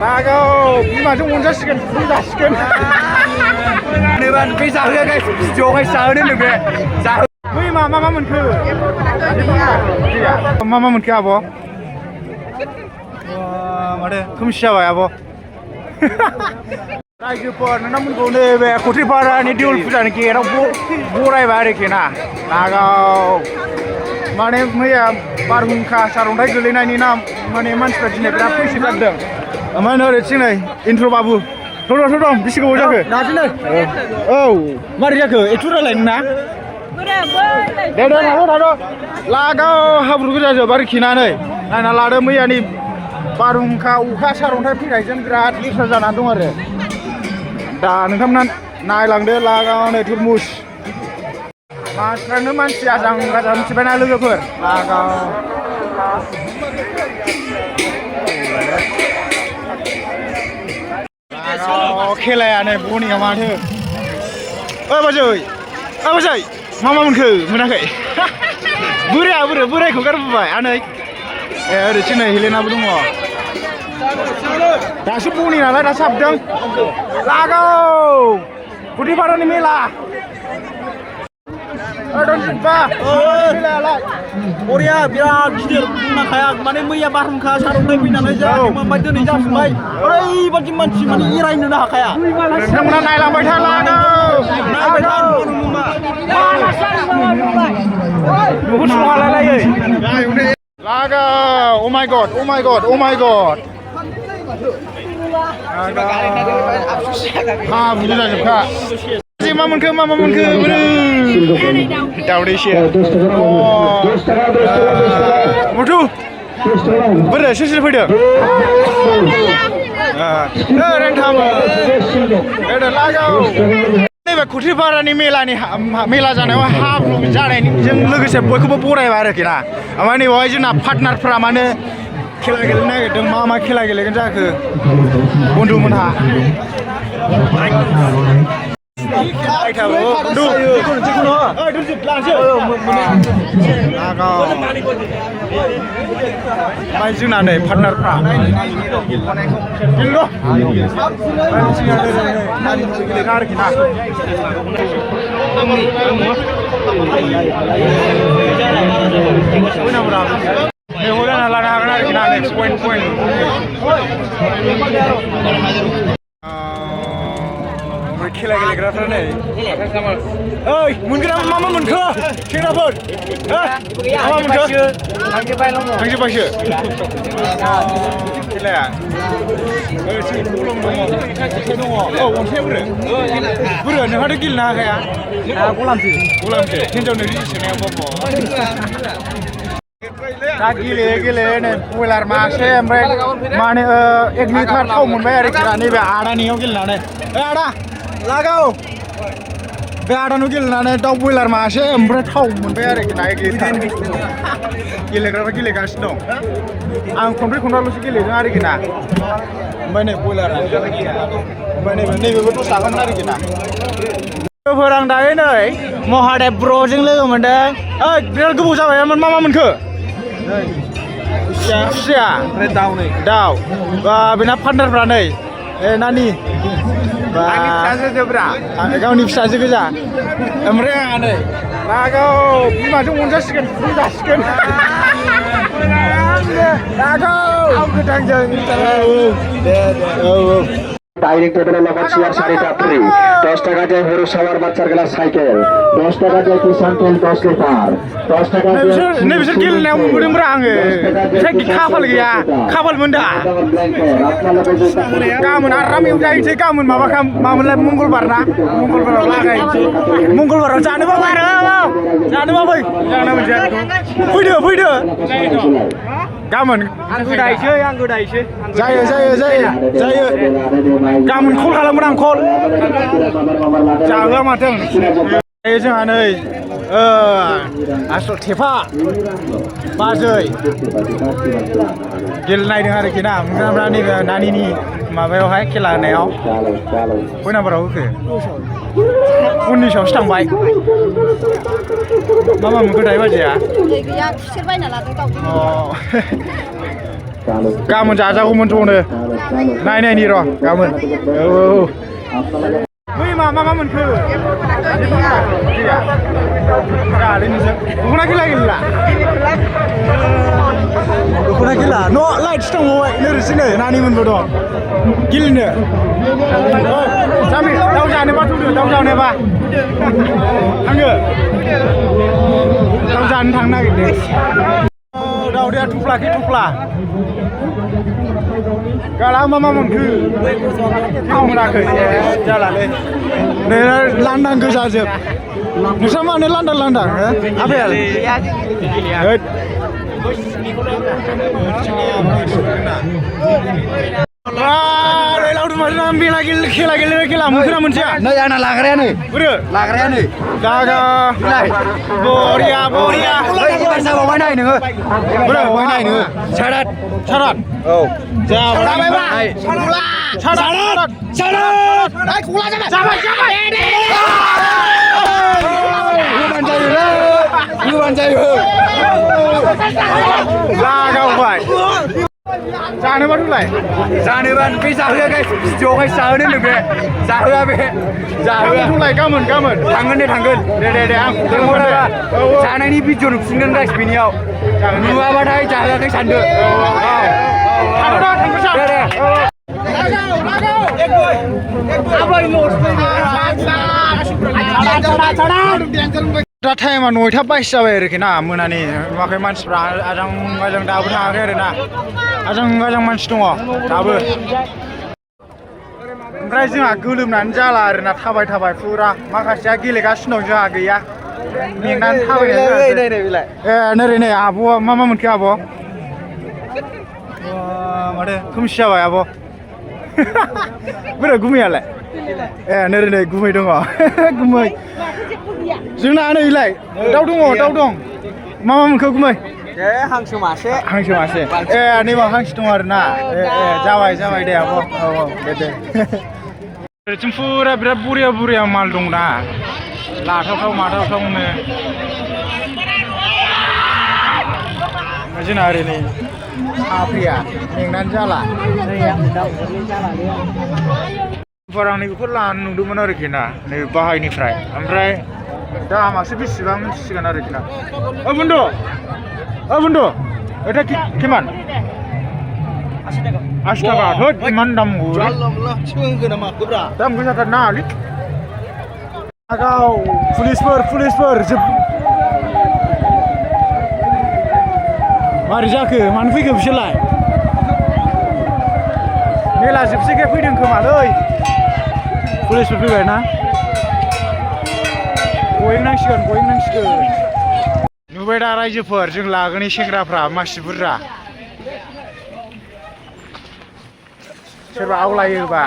Lago, bimaजों मोनजासिगोन फुल जासिगोन नैबा बे जाहोआखै भिडिअआवहाय जाहोदों बे जाहो बै मा मोनखो मा मोनखो आब' माथो खोमसि जाबाय आब' रायजोफोर नोंथांमोनखौ नैबे खथिपारानि देउल फुजानि गेटआव बरायबाय आरोखि ना लागाव माने मैया बारहुंखा सारअन्थाइ गोलैनायनि ना माने मानसिफ्रा दिनै बिराद फैसा गारदों ओमफ्राय ओरैथिं नै इन्ट्र बाबु थ' बेसे गोबाव जाखो दासो नै औ मारै जाखो एथ' रायलायनो ना दे थाथ' लागाव हाब्रु गोजाजोब आरोखि ना नै नायना लादो मैयानि बारहुंखा अखा सारअन्थाइ फैनायजों बिराद लेथ्रा जानानै दं आरो दा नोंथांमोना नायलांदो लागाव नै तुरमुस मानसिफ्रानो मानसि आजां गाजां मिथिबायना लोगोफोर लागाव खेलायानो बनिया माथो बाजै मा मोनखो मोनाखै बोरायखौ गारबोबाय आनै ए ओरैथिं नै हेलेनाबो दङ दासो बनि नालाय दासो हाबदों लागाव खथिपारानि मेला बरिया बिराद गिदिर बुंनांखाया माने मैया बारहुंखा सारअन्थाइ फैनानै जाबाय दिनै जाफिनबाय ओरैबादि मानसि माने एरायनोनो हाखाया नोंथांमोना नायलांबाय था लागाव oh my god हाब्रु जाजोबखा मा मोनखो दावदैसो मुथु बोरै सोर फैदों नैबे खथिपारानि मेला जानायाव हाब्रु जानायजों लोगोसे बयखौबो बरायबाय आरोखि ना ओमफ्राय नैबावहाय जोंना पार्टनारफ्रा माने खेला गेलेनो नागिरदों मा खेला गेलेगोन जाखो बन्धुमोनहा ओमफ्राय जोंना नै पार्टनारफ्रा आरोखि ना हराना लानो हागोन आरोखि ना नेक्स्ट पइन्ट खेला गेलेग्राफ्रा नै ओइ मोनगोन मा मोनखो सेंग्राफोर मा मोनखो थांजोबबायसो खेलाया दङ औ अन्थाइया बोरो नोंहाथ' गेलेनो हाखाया गलामसो हिन्जावनो रिजिस्ट्रेसनायाव दा गेलेयो नै बयलार मासे ओमफ्राय माने 1 लिटार थाव मोनबाय आरोखि ना नैबे आदानियाव गेलेनानै आदा लागाव बे आदानाव गेलेनानै दाउ बयलार मासे ओमफ्राय थाव मोनबाय आरोखि ना 1 लिटार गेलेग्राफ्रा गेलेगासिनो दं आं खनब्रैल'सो गेलेदों आरोखि ना ओमफ्राय नै बयलार ओमफ्राय नैबेबो दस थाखामोन आरोखि ना लोगोफोर आं दायो नै महादेब ब्र'जों लोगो मोनदों ओइ बिराद गोबाव जाबायमोन मा मोनखो खुसिया दाउ बेना पार्टनारफ्रा नै नानि गावनि फिसाजो गोजा ओमफ्राय आंहा नै लागाव बिमाजों मोनजासिगोन फुल जासिगोन लागाव गोथांजों ডাইরেক্ট টেবিলে লেখা চেয়ার 4.5 ফ্রি 10 টাকা দিয়ে হরু সবার বাচ্চার গ্লাস সাইকেল 10 টাকা দিয়ে কিষান তেল 10 লিটার 10 টাকা দিয়ে नै बिसोर गेलेनायाव मोनबोदोंब्रा आङो बिसोर खाफाल गैया खाफाल मोनदा गाबोन आराम एवजाहैनोसै गाबोन माबामोनलाय मंगलबार ना मंगलबाराव लागायनोसै मंगलबाराव जानोबा बारो जानोबा फै फैदो गाबोन आं गोदायसै जायो गाबोन कल खालामगोन आं कल जाहोआ माथो जोंहा नै आसल थेफा बाजै गेलेनायदों आरोखि ना ओमफ्राय नैबे नानिनि माबायावहाय खेला होनायाव खय नाम्बाराव होखो 19आवसो थांबाय मा मोनखो दायो बाजैया गैया खुसेर बायना लादों दाउदै गाबोन जाजागौमोन ज'नो नायनायनि र' गाबोन औ बै मा मोनखो जालै नोंसोर दख'ना खेला गेलेला दख'ना खेला न' लाइटस दंबावबाय नोरसिनो नानिमोनबो दं गेलेनो जामि दाउ जानोबा थुदो दाउ जानोबा थाङो दाउ जानो थांनो नागिरदों दाउदैया थफ्लाखि थफ्ला गाला मा मोनखो थाव मोनाखै जालालै नै लांदां गोजाजोब नोंस्रा मानो लांदां आफेल खेला गेलेनो खेला मोनखोना मोनसेया नै आंना लाग्रायानो बोरो लाग्रायानो जागा बरिया जाबावबाय नाय नोङो बोरो नाय नोङो सारात औ जाबाय लागावबाय जानोबाथ'लाय जानोबा बे जाहोआ भिडिअ'आवहाय जाहोनो होनो बे जाहोआ गाबोनथ'लाय गाबोन थांगोन दे आं जानायनि भिडिअ नुफिनगोन गाइस बेनियाव नुवाबाथाय जाहोआखै सानदो दा टाइमा 9:22 जाबाय आरोखि ना मोनानि नुवाखै मानसिफ्रा आजां दाबो थाङाखै आरोना आजां मानसि दङ दाबो ओमफ्राय जोंहा गोलोमनानै जाला आरोना थाबाय फुरा माखासेया गेलेगासिनो दं जोंहा गैया मेंनानै थाबायनाय नै आब'आ मा मोनखो आब' माथो खोमसि जाबाय आब' बोरै गुमैयालाय नै गुमै दङ गुमै जोंना नैलाय दाउ दं मा मोनखो गुमै हांसो मासे नैबा हांसो दं आरोना जाबाय दे आब' औ दे ओरैथिं फुरा बिराद बरिया माल दंना लाथावथाव माथावथावनो जोंना ओरै नै साफ्रिया मेंनानै जाला आं नैबेखौ लानो नुदोंमोन आरोखि ना नै बाहायनिफ्राय ओमफ्राय दामासो बेसेबां मिथिसिगोन आरोखि ना बुन्दु এটা কিমান 80 টাকা होद इमान दाम हरो दाम गोसाथार ना आलि आगाव पुलिसफोर मारै जाखो मानो फैखो बिसोरलाय मेला जोबसैखाय फैदों खोमालै पुलिसफोर फैबाय ना गयें नांसिगोन नुबाय दा रायजोफोर जों लागोनि सेंग्राफ्रा मासि बुरजा सोरबा आवलायोबा